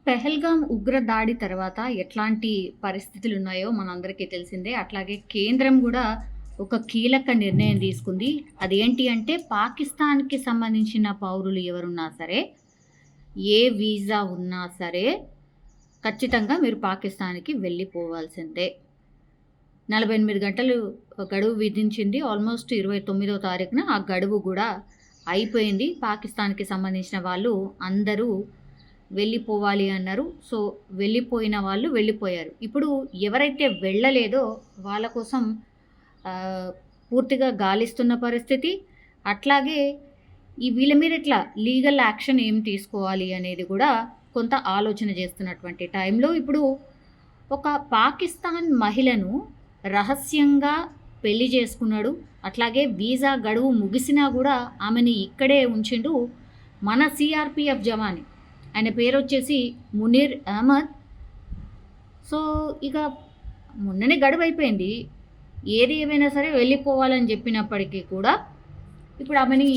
పెహల్గాం ఉగ్ర దాడి తర్వాత ఎట్లాంటి పరిస్థితులున్నాయో మనందరికీ తెలిసిందే. అట్లాగే కేంద్రం గూడా ఒక కీలక నిర్ణయం తీసుకుంది. అదేంటి అంటే పాకిస్తాన్‌కి సంబంధించిన పౌరులు ఎవరున్నా సరే, ఏ వీసా ఉన్నా సరే, ఖచ్చితంగా మీరు పాకిస్తాన్‌కి వెళ్ళిపోవాల్సిందే. 48 గంటలు గడువు విధించింది. ఆల్మోస్ట్ 29వ తారీఖున ఆ గడువు గూడా అయిపోయింది. పాకిస్తాన్‌కి సంబంధించిన వాళ్ళు అందరూ వెళ్ళిపోవాలి అన్నారు. సో, వెళ్ళిపోయిన వాళ్ళు వెళ్ళిపోయారు. ఇప్పుడు ఎవరైతే వెళ్ళలేదో వాళ్ళ కోసం పూర్తిగా గాలిస్తున్న పరిస్థితి. అట్లాగే వీళ్ళ మీద ఇట్లా లీగల్ యాక్షన్ ఏం తీసుకోవాలి అనేది కూడా కొంత ఆలోచన చేస్తున్నటువంటి టైంలో ఇప్పుడు ఒక పాకిస్తాన్ మహిళను రహస్యంగా పెళ్లి చేసుకున్నాడు. అట్లాగే వీసా గడువు ముగిసినా కూడా ఆమెని ఇక్కడే ఉంచిండు మన సిఆర్పిఎఫ్ జవాన్. ఆయన పేరు వచ్చేసి మునీర్ అహ్మద్. సో ఇక మొన్ననే గడువు అయిపోయింది. ఏది ఏమైనా సరే వెళ్ళిపోవాలని చెప్పినప్పటికీ కూడా ఇప్పుడు ఆమెని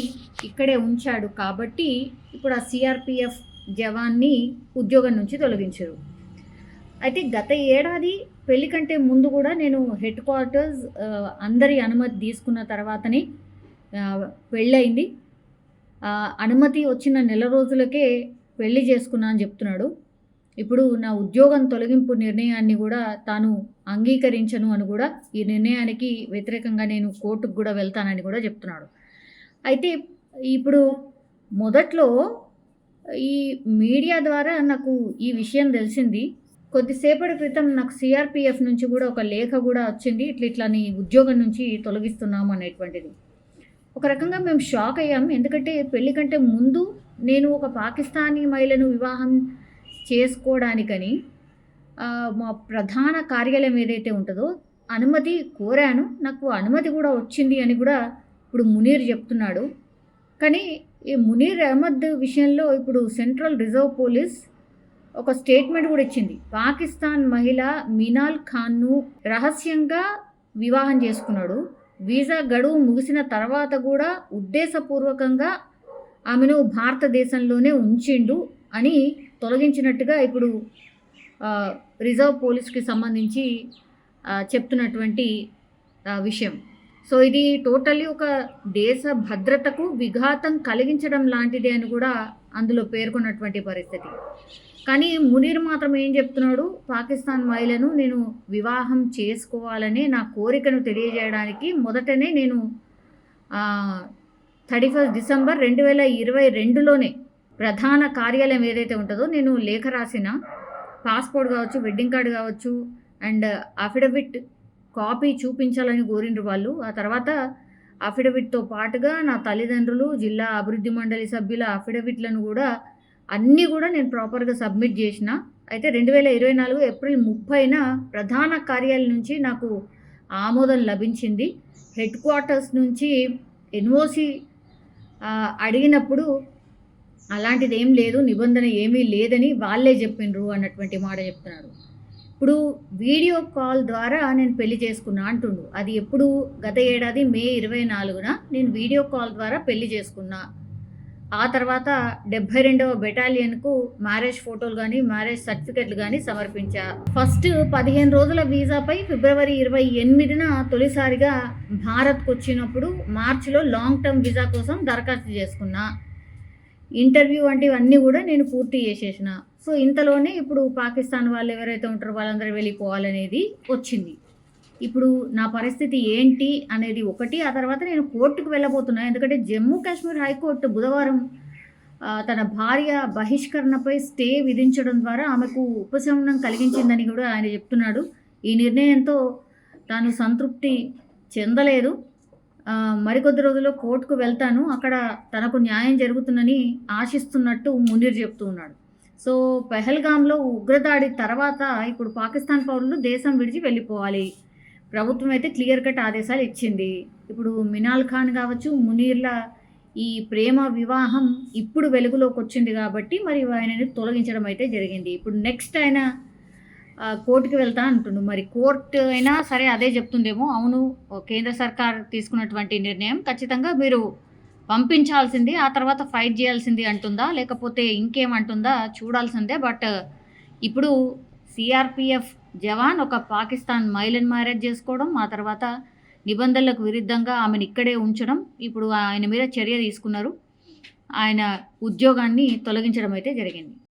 ఇక్కడే ఉంచాడు కాబట్టి ఇప్పుడు ఆ సిఆర్పిఎఫ్ జవాన్ని ఉద్యోగం నుంచి తొలగించారు. అయితే గత ఏడాది పెళ్లి కంటే ముందు కూడా నేను హెడ్ క్వార్టర్స్ అందరి అనుమతి తీసుకున్న తర్వాతనే పెళ్ళయింది. అనుమతి వచ్చిన నెల రోజులకే పెళ్లి చేసుకున్నా అని చెప్తున్నాడు. ఇప్పుడు నా ఉద్యోగం తొలగింపు నిర్ణయాన్ని కూడా తాను అంగీకరించను అని కూడా, ఈ నిర్ణయానికి వ్యతిరేకంగా నేను కోర్టుకు కూడా వెళ్తానని కూడా చెప్తున్నాడు. అయితే ఇప్పుడు మొదట్లో ఈ మీడియా ద్వారా నాకు ఈ విషయం తెలిసింది. కొద్దిసేపటి క్రితం నాకు సిఆర్పిఎఫ్ నుంచి కూడా ఒక లేఖ కూడా వచ్చింది. ఇట్లా నీ ఉద్యోగం నుంచి తొలగిస్తున్నాము అనేటువంటిది. ఒక రకంగా మేము షాక్ అయ్యాం. ఎందుకంటే పెళ్లి కంటే ముందు నేను ఒక పాకిస్తానీ మహిళను వివాహం చేసుకోవడానికని మా ప్రధాన కార్యాలయం ఏదైతే ఉంటుందో అనుమతి కోరాను. నాకు అనుమతి కూడా వచ్చింది అని కూడా ఇప్పుడు మునీర్ చెప్తున్నాడు. కానీ ఈ మునీర్ అహ్మద్ విషయంలో ఇప్పుడు సెంట్రల్ రిజర్వ్ పోలీస్ ఒక స్టేట్మెంట్ కూడా ఇచ్చింది. పాకిస్తాన్ మహిళ మినాల్ ఖాన్ను రహస్యంగా వివాహం చేసుకున్నాడు. వీసా గడువు ముగిసిన తర్వాత కూడా ఉద్దేశపూర్వకంగా ఆమెను భారతదేశంలోనే ఉంచిండు అని తొలగించినట్టుగా ఇప్పుడు రిజర్వ్ పోలీస్కి సంబంధించి చెప్తున్నటువంటి విషయం. సో ఇది టోటల్లీ ఒక దేశ భద్రతకు విఘాతం కలిగించడం లాంటిదే అని కూడా అందులో పేర్కొన్నటువంటి పరిస్థితి. కానీ మునీర్ మాత్రం ఏం చెప్తున్నాడు, పాకిస్తాన్ మహిళను నేను వివాహం చేసుకోవాలనే నా కోరికను తెలియజేయడానికి మొదటనే నేను 31 డిసెంబర్ 2022లోనే ప్రధాన కార్యాలయం ఏదైతే ఉంటుందో నేను లేఖ రాసిన, పాస్పోర్ట్ కావచ్చు, వెడ్డింగ్ కార్డు కావచ్చు అండ్ అఫిడవిట్ కాపీ చూపించాలని కోరిండ్రు వాళ్ళు. ఆ తర్వాత అఫిడవిట్తో పాటుగా నా తల్లిదండ్రులు, జిల్లా అభివృద్ధి మండలి సభ్యుల అఫిడవిట్లను కూడా అన్నీ కూడా నేను ప్రాపర్గా సబ్మిట్ చేసిన. అయితే 2024 ఏప్రిల్ 30న ప్రధాన కార్యాలయం నుంచి నాకు ఆమోదం లభించింది. హెడ్ క్వార్టర్స్ నుంచి ఎన్ఓసి అడిగినప్పుడు అలాంటిది ఏం లేదు, నిబంధన ఏమీ లేదని వాళ్ళే చెప్పిండ్రు అన్నటువంటి మాట చెప్తున్నారు. ఇప్పుడు వీడియో కాల్ ద్వారా నేను పెళ్లి చేసుకున్నా అంటుండు. అది ఎప్పుడు? గత ఏడాది మే 24న నేను వీడియో కాల్ ద్వారా పెళ్లి చేసుకున్నా. ఆ తర్వాత 72వ బెటాలియన్కు మ్యారేజ్ ఫోటోలు కానీ మ్యారేజ్ సర్టిఫికెట్లు కానీ సమర్పించా. ఫస్ట్ 15 రోజుల వీసాపై ఫిబ్రవరి 28న తొలిసారిగా భారత్కు వచ్చినప్పుడు మార్చిలో లాంగ్ టర్మ్ వీసా కోసం దరఖాస్తు చేసుకున్నా. ఇంటర్వ్యూ వంటివన్నీ కూడా నేను పూర్తి చేసేసిన. సో ఇంతలోనే ఇప్పుడు పాకిస్తాన్ వాళ్ళు ఎవరైతే ఉంటారో వాళ్ళందరూ వెళ్ళిపోవాలనేది వచ్చింది. ఇప్పుడు నా పరిస్థితి ఏంటి అనేది ఒకటి. ఆ తర్వాత నేను కోర్టుకు వెళ్ళబోతున్నా. ఎందుకంటే జమ్మూ కాశ్మీర్ హైకోర్టు బుధవారం తన భార్య బహిష్కరణపై స్టే విధించడం ద్వారా ఆమెకు ఉపశమనం కలిగించిందని కూడా ఆయన చెప్తున్నాడు. ఈ నిర్ణయంతో తాను సంతృప్తి చెందలేదు. మరికొద్ది రోజుల్లో కోర్టుకు వెళ్తాను, అక్కడ తనకు న్యాయం జరుగుతుందని ఆశిస్తున్నట్టు మునీర్ చెప్తూ ఉన్నాడు. సో పెహల్గాంలో ఉగ్రదాడి తర్వాత ఇప్పుడు పాకిస్తాన్ పౌరులు దేశం విడిచి వెళ్ళిపోవాలి. ప్రభుత్వం అయితే క్లియర్ కట్ ఆదేశాలు ఇచ్చింది. ఇప్పుడు మినాల్ ఖాన్ కావచ్చు, మునీర్ల ఈ ప్రేమ వివాహం ఇప్పుడు వెలుగులోకి వచ్చింది కాబట్టి మరి ఆయనని తొలగించడం అయితే జరిగింది. ఇప్పుడు నెక్స్ట్ ఆయన కోర్టుకి వెళ్తా అంటుండు. మరి కోర్టు అయినా సరే అదే చెప్తుందేమో, అవును కేంద్ర సర్కార్ తీసుకున్నటువంటి నిర్ణయం ఖచ్చితంగా మీరు పంపించాల్సింది, ఆ తర్వాత ఫైట్ చేయాల్సింది అంటుందా, లేకపోతే ఇంకేమంటుందా చూడాల్సిందే. బట్ ఇప్పుడు సిఆర్పిఎఫ్ జవాన్ ఒక పాకిస్తాన్ మహిళను మ్యారేజ్ చేసుకోవడం, ఆ తర్వాత నిబంధనలకు విరుద్ధంగా ఆమెను ఇక్కడే ఉంచడం, ఇప్పుడు ఆయన మీద చర్య తీసుకున్నారు. ఆయన ఉద్యోగాన్ని తొలగించడం అయితే జరిగింది.